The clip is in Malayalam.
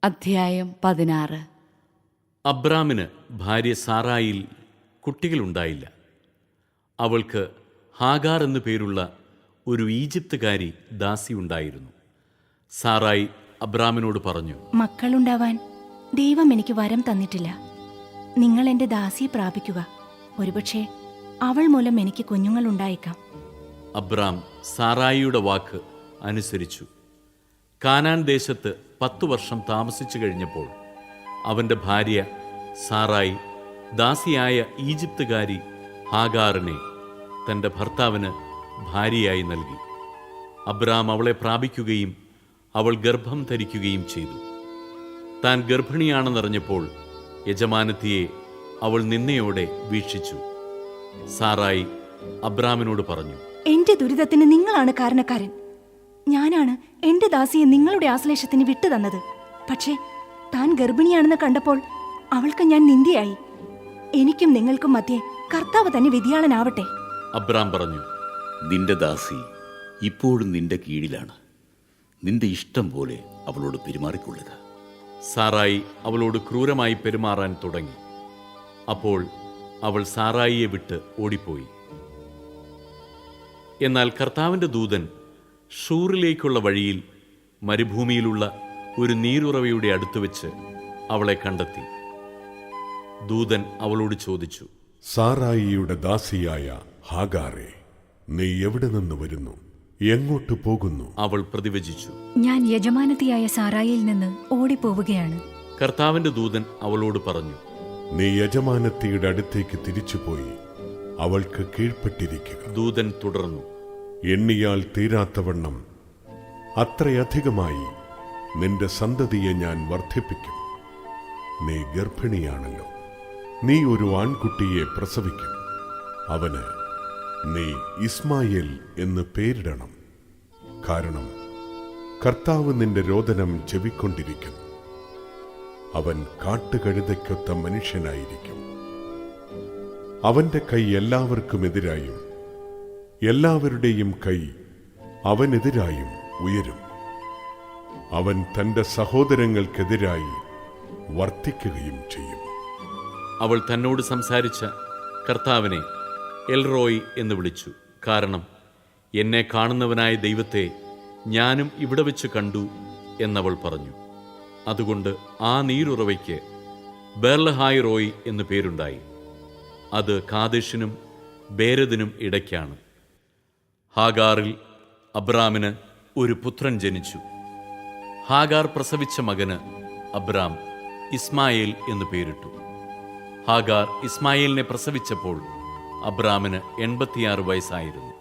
അധ്യായം 16. അബ്രാമിന് ഭാര്യ സാറായിൽ കുട്ടികളുണ്ടായില്ല. അവൾക്ക് ഹാഗാർ എന്നു പേരുള്ള ഒരു ഈജിപ്തുകാരി ദാസി ഉണ്ടായിരുന്നു. സാറായി അബ്രാമിനോട് പറഞ്ഞു, മക്കളുണ്ടാവാൻ ദൈവം എനിക്ക് വരം തന്നിട്ടില്ല. നിങ്ങൾ എൻ്റെ ദാസിയെ പ്രാപിക്കുക. ഒരുപക്ഷെ അവൾ മൂലം എനിക്ക് കുഞ്ഞുങ്ങൾ ഉണ്ടായേക്കാം. അബ്രാം സാറായിയുടെ വാക്ക് അനുസരിച്ചു. കാനാൻ ദേശത്ത് 10 വർഷം താമസിച്ചു കഴിഞ്ഞപ്പോൾ അവൻ്റെ ഭാര്യ സാറായി ദാസിയായ ഈജിപ്തുകാരി ഹാഗാറിനെ തൻ്റെ ഭർത്താവിന് ഭാര്യയായി നൽകി. അബ്രാം അവളെ പ്രാപിക്കുകയും അവൾ ഗർഭം ധരിക്കുകയും ചെയ്തു. താൻ ഗർഭിണിയാണെന്നറിഞ്ഞപ്പോൾ യജമാനത്തിയെ അവൾ നിന്നയോടെ വീക്ഷിച്ചു. സാറായി അബ്രാമിനോട് പറഞ്ഞു, എന്റെ ദുരിതത്തിന് നിങ്ങളാണ് കാരണക്കാരൻ. ഞാനാണ് എന്റെ ദാസിയെ നിങ്ങളുടെ ആശ്ലേഷത്തിന് വിട്ടുതന്നത്. പക്ഷേ താൻ ഗർഭിണിയാണെന്ന് കണ്ടപ്പോൾ അവൾക്ക് ഞാൻ നിന്ദയായി. എനിക്കും നിങ്ങൾക്കും മധ്യേ കർത്താവ് തന്നെ വിധിയാളനാവട്ടെ. അബ്രാം പറഞ്ഞു, നിന്റെ ദാസി ഇപ്പോഴും നിന്റെ കീഴിലാണ്. നിന്റെ ഇഷ്ടം പോലെ അവളോട് പെരുമാറിക്കൊള്ളുക. സാറായി അവളോട് ക്രൂരമായി പെരുമാറാൻ തുടങ്ങി. അപ്പോൾ അവൾ സാറായിയെ വിട്ട് ഓടിപ്പോയി. എന്നാൽ കർത്താവിൻ്റെ ദൂതൻ ഷൂറിലേക്കുള്ള വഴിയിൽ മരുഭൂമിയിലുള്ള ഒരു നീരുറവയുടെ അടുത്ത് വെച്ച് അവളെ കണ്ടെത്തി. ദൂതൻ അവളോട് ചോദിച്ചു, സാറായിയുടെ ദാസിയായ ഹാഗാറേ, നീ എവിടെ നിന്ന് വരുന്നു? എങ്ങോട്ട് പോകുന്നു? അവൾ പ്രതിവചിച്ചു, ഞാൻ യജമാനത്തിയായ സാറായിൽ നിന്ന് ഓടിപ്പോവുകയാണ്. കർത്താവിൻ്റെ ദൂതൻ അവളോട് പറഞ്ഞു, നീ യജമാനത്തിയുടെ അടുത്തേക്ക് തിരിച്ചുപോയി അവൾക്ക് കീഴ്പ്പെട്ടിരിക്കുക. ദൂതൻ തുടർന്നു, എണ്ണിയാൽ തീരാത്തവണ്ണം അത്രയധികമായി നിന്റെ സന്തതിയെ ഞാൻ വർദ്ധിപ്പിക്കും. നീ ഗർഭിണിയാണല്ലോ. നീ ഒരു ആൺകുട്ടിയെ പ്രസവിക്കും. അവന് നീ ഇസ്മായേൽ എന്ന് പേരിടണം. കാരണം കർത്താവ് നിന്റെ രോദനം ചെവിക്കൊണ്ടിരിക്കുന്നു. അവൻ കാട്ടുകഴുതയ്ക്കൊത്ത മനുഷ്യനായിരിക്കും. അവന്റെ കൈ എല്ലാവർക്കുമെതിരായും എല്ലാവരുടെയും കൈ അവനെതിരായും ഉയരും. അവൻ തന്റെ സഹോദരങ്ങൾക്കെതിരായി വർത്തിക്കുകയും ചെയ്യും. അവൾ തന്നോട് സംസാരിച്ച കർത്താവിനെ എൽറോയ് എന്ന് വിളിച്ചു. കാരണം എന്നെ കാണുന്നവനായ ദൈവത്തെ ഞാനും ഇവിടെ വെച്ച് കണ്ടു എന്നവൾ പറഞ്ഞു. അതുകൊണ്ട് ആ നീരുറവയ്ക്ക് ബേർലഹായ് റോയ് എന്നു പേരുണ്ടായി. അത് കാദേശിനും ബേരദിനും ഇടയ്ക്കാണ്. ഹാഗാറിൽ അബ്രാമിന് ഒരു പുത്രൻ ജനിച്ചു. ഹാഗാർ പ്രസവിച്ച മകന് അബ്രാം ഇസ്മായേൽ എന്ന് പേരിട്ടു. ഹാഗാർ ഇസ്മായേലിനെ പ്രസവിച്ചപ്പോൾ അബ്രാമിന് 86 വയസ്സായിരുന്നു.